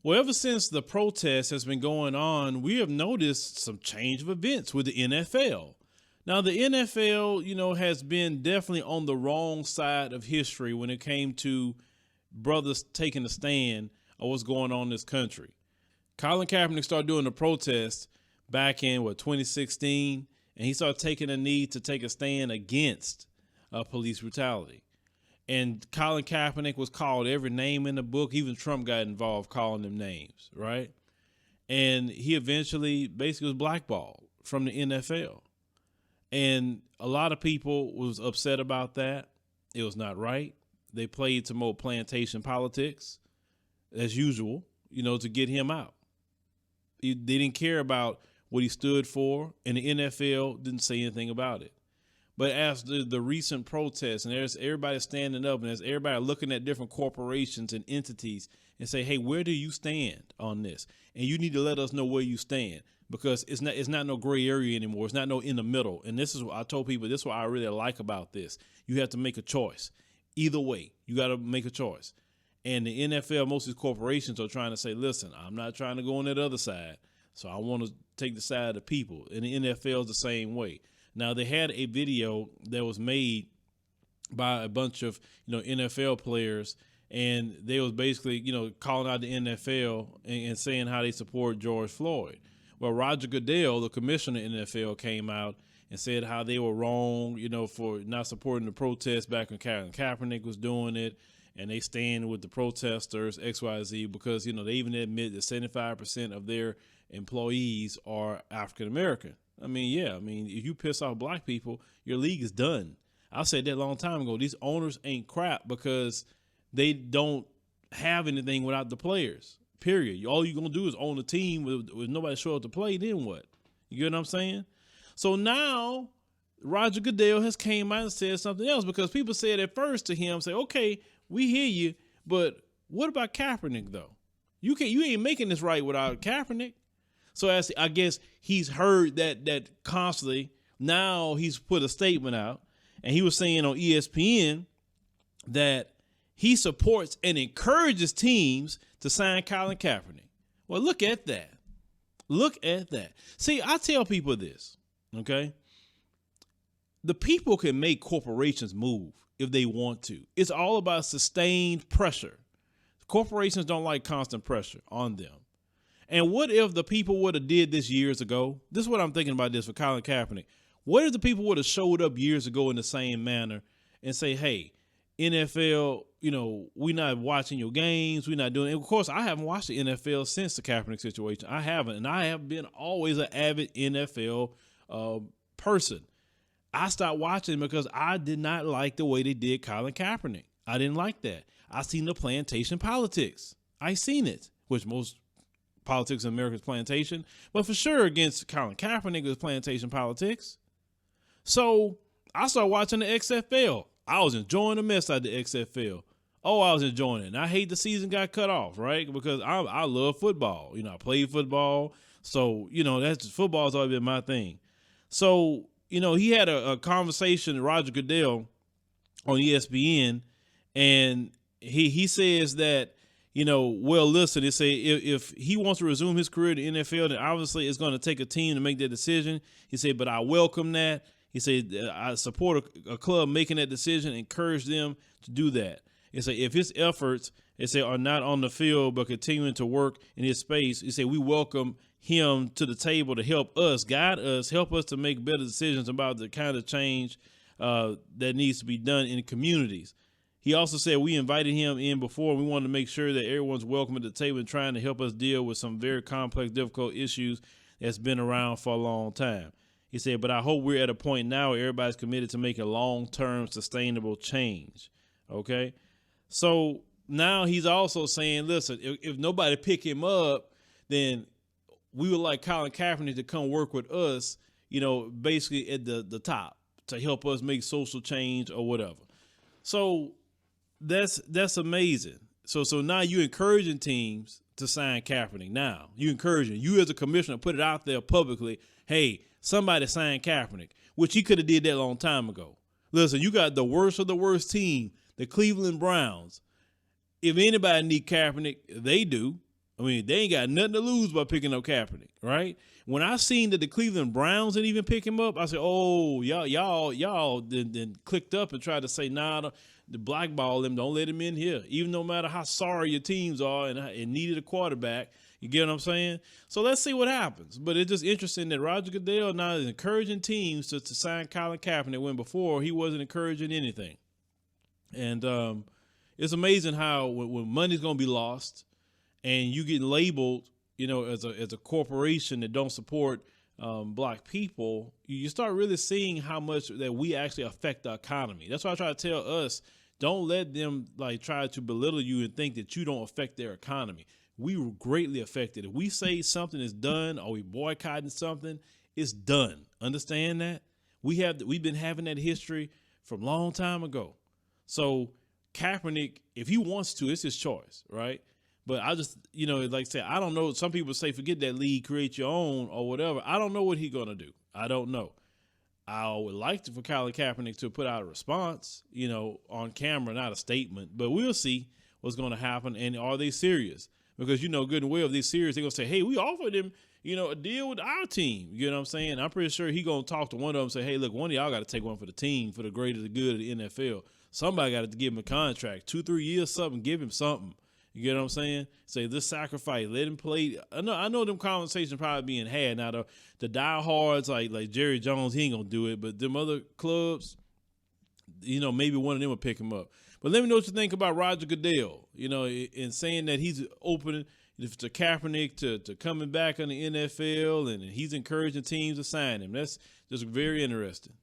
Well, ever since the protest has been going on, we have noticed some change of events with the NFL. Now, the NFL, has been definitely on the wrong side of history when it came to brothers taking a stand on what's going on in this country. Colin Kaepernick started doing the protest back in 2016, and he started taking a knee to take a stand against police brutality. And Colin Kaepernick was called every name in the book. Even Trump got involved calling them names, right? And he eventually basically was blackballed from the NFL. And a lot of people was upset about that. It was not right. They played some more plantation politics, as usual, to get him out. They didn't care about what he stood for, and the NFL didn't say anything about it. But as the recent protests, and there's everybody standing up, and there's everybody looking at different corporations and entities and say, hey, where do you stand on this? And you need to let us know where you stand, because it's not no gray area anymore. It's not no in the middle. And this is what I told people, this is what I really like about this. You have to make a choice. Either way, you got to make a choice. And the NFL, most of these corporations are trying to say, listen, I'm not trying to go on that other side. So I want to take the side of the people. And the NFL is the same way. Now, they had a video that was made by a bunch of, NFL players, and they was basically, calling out the NFL and saying how they support George Floyd. Well, Roger Goddell, the commissioner in the NFL, came out and said how they were wrong, for not supporting the protest back when Colin Kaepernick was doing it. And they stand with the protesters, XYZ, because, they even admit that 75% of their employees are African-American. If you piss off black people, your league is done. I said that a long time ago. These owners ain't crap because they don't have anything without the players, period. All you're going to do is own a team with nobody show up to play, then what? You get what I'm saying? So now Roger Goodell has came out and said something else, because people said at first to him, say, okay, we hear you, but what about Kaepernick, though? You ain't making this right without Kaepernick. So as I guess he's heard that constantly. Now he's put a statement out, and he was saying on ESPN that he supports and encourages teams to sign Colin Kaepernick. Well, look at that. Look at that. See, I tell people this, okay? The people can make corporations move if they want to. It's all about sustained pressure. Corporations don't like constant pressure on them. And what if the people would have did this years ago? This is what I'm thinking about this for Colin Kaepernick. What if the people would have showed up years ago in the same manner and say, hey, NFL, we're not watching your games. We're not doing it. Of course, I haven't watched the NFL since the Kaepernick situation. I haven't. And I have been always an avid NFL person. I stopped watching because I did not like the way they did Colin Kaepernick. I didn't like that. I seen the plantation politics. I seen it, which most politics in America is plantation. But for sure against Colin Kaepernick was plantation politics. So I started watching the XFL. I was enjoying the mess out of the XFL. Oh, I was enjoying it. And I hate the season got cut off, right? Because I love football. I played football. So, that's football's always been my thing. So, he had a conversation with Roger Goodell on ESPN, and he says that, well, listen, they say if he wants to resume his career in the NFL, then obviously it's going to take a team to make that decision. He said, but I welcome that. He said, I support a club making that decision, encourage them to do that. He said, if his efforts, are not on the field but continuing to work in his space, he said, we welcome him to the table to help us, guide us, help us to make better decisions about the kind of change that needs to be done in communities. He also said we invited him in before. We wanted to make sure that everyone's welcome at the table and trying to help us deal with some very complex, difficult issues that's been around for a long time. He said, but I hope we're at a point now where everybody's committed to making long-term sustainable change. Okay. So now he's also saying, listen, if nobody pick him up, then we would like Colin Kaepernick to come work with us, basically at the top to help us make social change or whatever. So that's amazing. So now you're encouraging teams to sign Kaepernick. Now you encouraging, you as a commissioner, put it out there publicly. Hey, somebody sign Kaepernick, which he could have did that a long time ago. Listen, you got the worst of the worst team, the Cleveland Browns. If anybody need Kaepernick, they do. I mean, they ain't got nothing to lose by picking up Kaepernick, right? When I seen that the Cleveland Browns didn't even pick him up, I said, "Oh, y'all then clicked up and tried to say, nah, the blackball him, don't let him in here, even no matter how sorry your teams are and needed a quarterback." You get what I'm saying? So let's see what happens. But it's just interesting that Roger Goodell now is encouraging teams to sign Colin Kaepernick when before he wasn't encouraging anything. And it's amazing how when money's going to be lost and you get labeled, as a corporation that don't support black people, you start really seeing how much that we actually affect the economy. That's why I try to tell us, don't let them try to belittle you and think that you don't affect their economy. We were greatly affected. If we say something is done or we boycotting something, it's done. Understand that? We've been having that history from a long time ago. So Kaepernick, if he wants to, it's his choice, right? But I just, like I said, I don't know. Some people say, forget that league, create your own or whatever. I don't know what he's going to do. I don't know. I would like for Colin Kaepernick to put out a response, on camera, not a statement, but we'll see what's going to happen. And are they serious? Because, good and well, if they're serious, they're going to say, hey, we offered him, a deal with our team. You know what I'm saying? I'm pretty sure he's going to talk to one of them and say, hey, look, one of y'all got to take one for the team for the greater the good of the NFL. Somebody got to give him a contract, 2-3 years, something, give him something. You get what I'm saying? Say this sacrifice, let him play. I know them conversations probably being had. Now the diehards like Jerry Jones, he ain't gonna do it, but them other clubs, maybe one of them will pick him up. But let me know what you think about Roger Goodell, in saying that he's opening to Kaepernick to coming back on the NFL and he's encouraging teams to sign him. That's just very interesting.